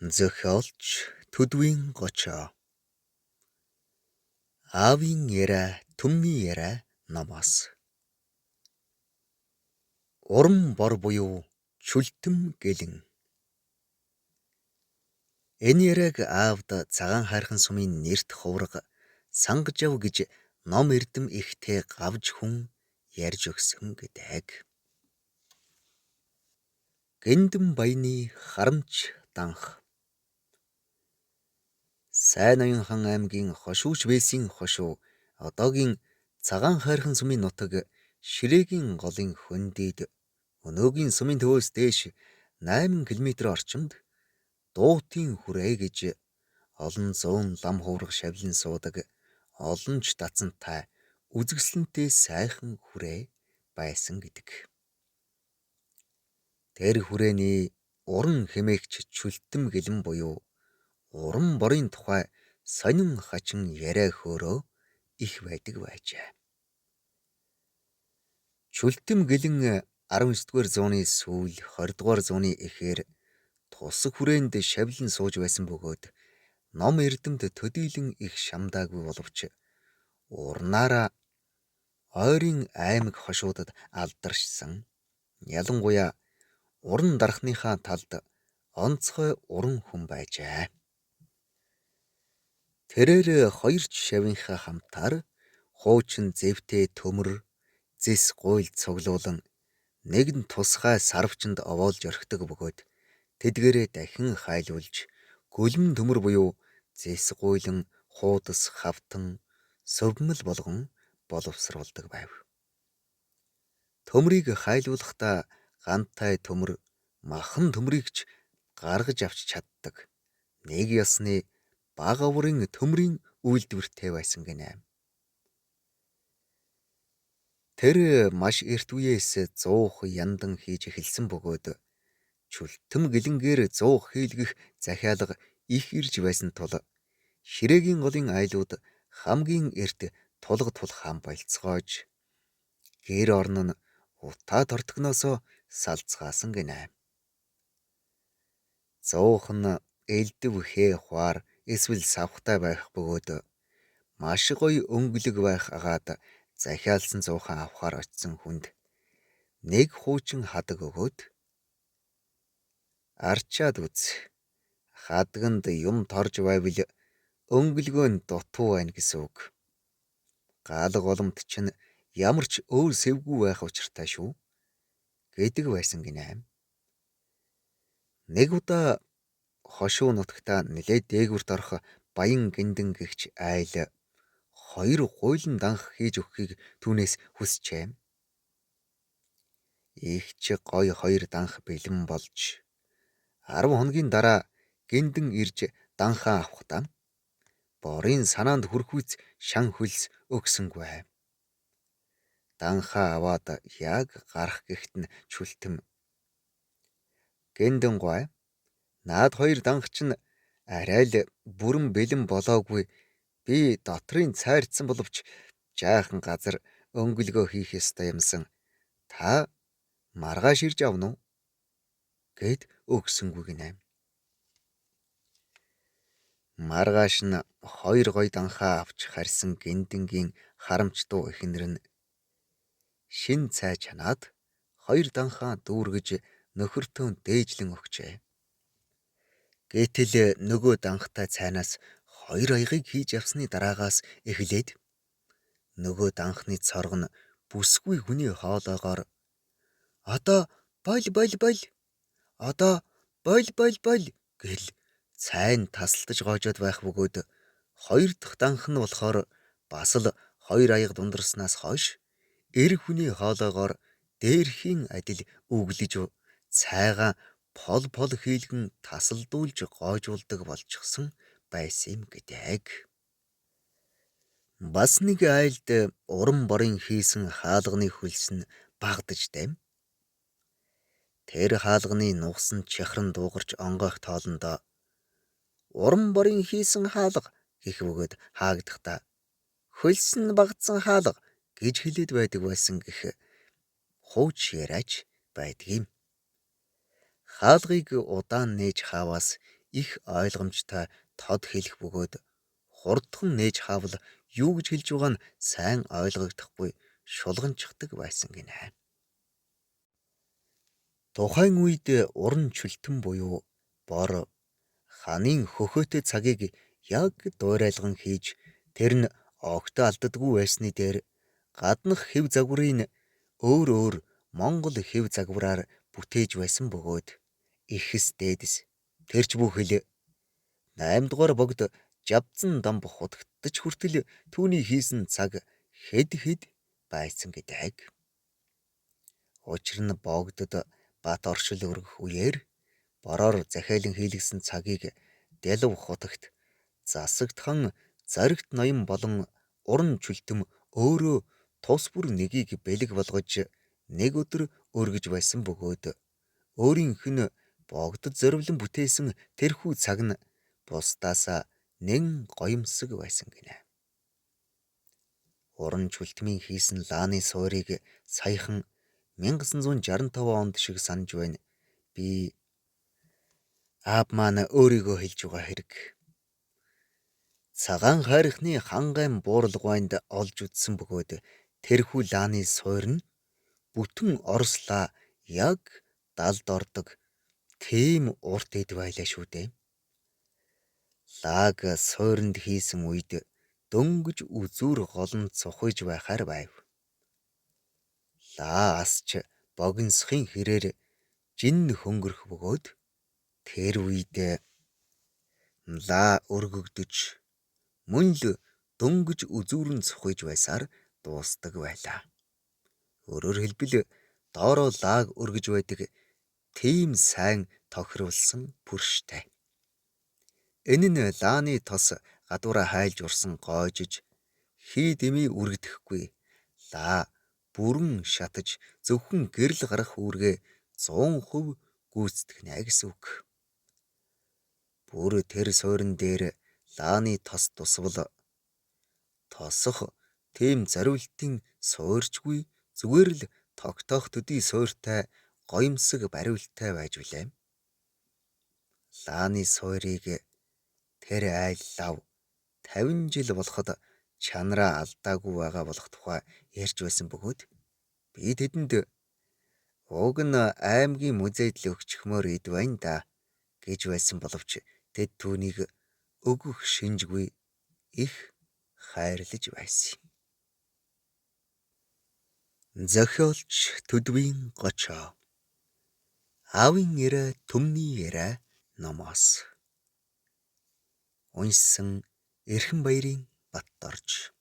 Зохиолч Төдвийн Гочоо. Аавын яриа, түмний яриа номоос. Уран бор буюу Чүлтэм гэлэн. Энэ яриаг аавд цагаан хайрхан сумын нэрт хувраг Сангажав гэж ном эрдэм ихтэй гавж хүн ярьж өгсөн гэдэг. Гэндэм баяны харамч данх. Сайн Оюнхан аймгийн Хошууч Бэсийн хошуу одоогийн цагаан хайрхан сумын нутаг Ширээгийн голын хөндийд өнөөгийн сумын төвөөс дээш 8 км орчимд Дуутын хүрээ гэж олон зуун лам хувраг шавлин суудаг олон ч дацантай үзэсгэлэнтэй сайхан хүрээ байсан гэдэг. Тэр хүрээний уран хэмээгч Чүлтэм гэлэн буюу уран борын тухай сонин хачин яриа хөөрөө их байдаг байжээ. Чүлтэм гэлэн 19-р зууны сүүл 20-р зууны эхээр тусаг хүрээнд шавлин сууж байсан бөгөөд ном эрдэмт төдийлөн их шамдаагүй боловч урнаараа ойрын аймаг хошуудад алдаршсан. Ялангуяа уран дарахныхаа талд онцгой уран хүн байжээ. Тэрээр хоёр шавийнхаа хамтаар хуучин зэвтэй төмөр зэс гуйл цуглуулан нэгэн тусгай сарвчанд овоолж орхидог бөгөөд тэдгээрээ дахин хайлуулж гөлмөн төмөр буюу зэс гуйлан хуудас хавтан сувмал болгон боловсруулдаг байв. Төмрийг хайлуулахдаа гантай төмөр махан төмрийг ч гаргаж авч чаддаг. Нэг ёсны бага аврын төмрийн үйлдвэртэй байсан гинэ. Тэр маш эрт үеэс 100 яндан хийж эхэлсэн бөгөөд Чүлтэм гэлэнгээр 100 хийлгэх захиалга их ирж байсан тул Ширээгийн голын айлууд хамгийн эрт тулга тулхаан болцгоож гэр орн нь утаа тортгноосоо салцгаасан гинэ. 100 нь элдэв хээ хуаар эсвэл савхтай байх бөгөөд маш гоё өнгөлөг байх агаад захиалсан 100 авахаар очсон хүнд нэг хуучин хадаг өгөөд арчаад үз. Хадганд юм торж байвал өнгөлгөө нь дутуу байна гэсэн үг. Галга боломт чинь ямар ч өөр сэвгүй байх учиртай шүү гэдэг байсан гинэ. Нэг удаа хошуу нутагта нэлээд дээгүрт орох баян гиндэн гэгч айл 2 гуйлан данх хийж өгөхийг түүнээс хүсчээ. Их ч гоё 2 данх бэлэн болж 10 хоногийн дараа гиндэн ирж данхаа авахдаа борын санаанд хүрхүүц шан хөлс өгсөнгүй. Данхаа аваад яг гарах гихт нь Чүлтэм гиндэн гой наад 2 данх чинь арай л бүрэн бэлэн болоогүй. Би дотрын цайрцсан боловч жаахан газар өнгөлгөө хийх ёстой юмсан. Та маргааш ирж авна уу гэд өгсөнгүй гинэ. Маргааш нь 2 гоё данхаа авч харьсан гиндэнгийн харамч дуу эхнэр нь шин цай чанаад 2 данхаа дүүргэж нөхөртөө дээжлэн өгчээ. Гэтэл нөгөө данхтай цайнаас 2 аягийг хийж авсны дараагаас эхлээд нөгөө данхны цорго нь бүсгүй хүний хоолоогоор одоо боль одоо боль гэл цайн тасалдаж гоожод байх бөгөөд 2 дахь данх нь болохоор бас л 2 аяг дундарснаас хойш эр хүний хоолоогоор дээрхийн адил үглэж цайгаа пол хийлгэн тасалдуулж гоожуулдаг болчихсон байсан юм гэдэг. Бас нэг айлд уран борын хийсэн хаалганы хөлс нь багдаж дэм. Тэр хаалганы нугсан чахран дуугарч онгойх тоолондоо уран борын хийсэн хаалга гэх бөгөөд хаагдахдаа хөлс нь багдсан хаалга гэж хэлээд байдаг байсан гэх хууч яриач байдаг юм. Хаалгыг удаан нээж хааваас их ойлгомжтой тод хэлэх бөгөөд хурдхан нээж хаавал юу гэж хэлж байгааг нь сайн ойлгогдохгүй шулганчихдаг байсан гинэ. Тухайн үед уран чүлтэн буюу бор ханын хөхөөтэй цагийг яг дуурайлган хийж тэр нь огт алддаггүй байсны дээр гаднах хэв загварыг өөр өөр Монгол хэв загвараар бүтээж байсан бөгөөд ихэс дээдэс тэрч бүхэл 8 дугаар богд жавцсан дамб хутагдаж хүртэл түүний хийсэн цаг хэд хэд байсан гэдэг. Учир нь богдод бат оршил өргөх үеэр бороор захиалан хийлгэсэн цагийг дэлв хутагт засагтхан зоригт ноён болон уран чүлтэм өөрөө тус бүр нэгийг бэлэг болгож нэг өдөр өргөж байсан бөгөөд өөрийнх нь богдод зориулан бүтээсэн тэрхүү цаг нь бусдаас нэн гоёмсог байсан гинэ. Уран чүлтмийн хийсэн лааны суурийг саяхан 1965 онд шиг санаж байна. Би аав маань өөрийгөө хэлж байгаа хэрэг. Цагаан хайрхны хангайн бууралгойнд олж үтсэн бөгөөд тэрхүү лааны суур нь бүтэн орслаа яг далд ордог тийм урт эд байлаа шүү дээ. Лаг суурьнд хийсэн үед дөнгөж үзүүр голн цухиж байхаар байв. Лаа асч богиносхын хэрээр жин хөнгөрөх бөгөөд тэр үед лаа өргөгдөж мөн л дөнгөж үзүүрэн цухиж байсаар дуусдаг байлаа. Өөрөөр хэлбэл доороо лааг өргөж байдаг тийм сайн тохируулсан бүрштэй. Энэ нь лааны тос гадуураа хайлж урсан гоожиж хий дэмий үргэдэхгүй лаа бүрэн шатаж зөвхөн гэрэл гарах үүргээ 100% гүйцэтгэнэ гэсэн үг. Бүр тэр суурин дээр лааны тос тусвал тосох тийм зориултын суурьчгүй зүгээр л тогтоох төдий суурьтай гоёмсог бариулттай байж билээ. Лааны суурийг тэр айл лав 50 жил болоход чанараа алдаагүй байгаа болох тухай ярьж байсан бөгөөд би тэдэнд уг нь аймгийн музейд л өгчихмөр ид байна да гэж байсан боловч тэд түүнийг өгөх шинжгүй их хайрлаж байсан юм. Зохиолч Төдвийн Гочоо. Аавын яриа түмний яриа номоос. Уншсан Эрхэнбаярын Батторж.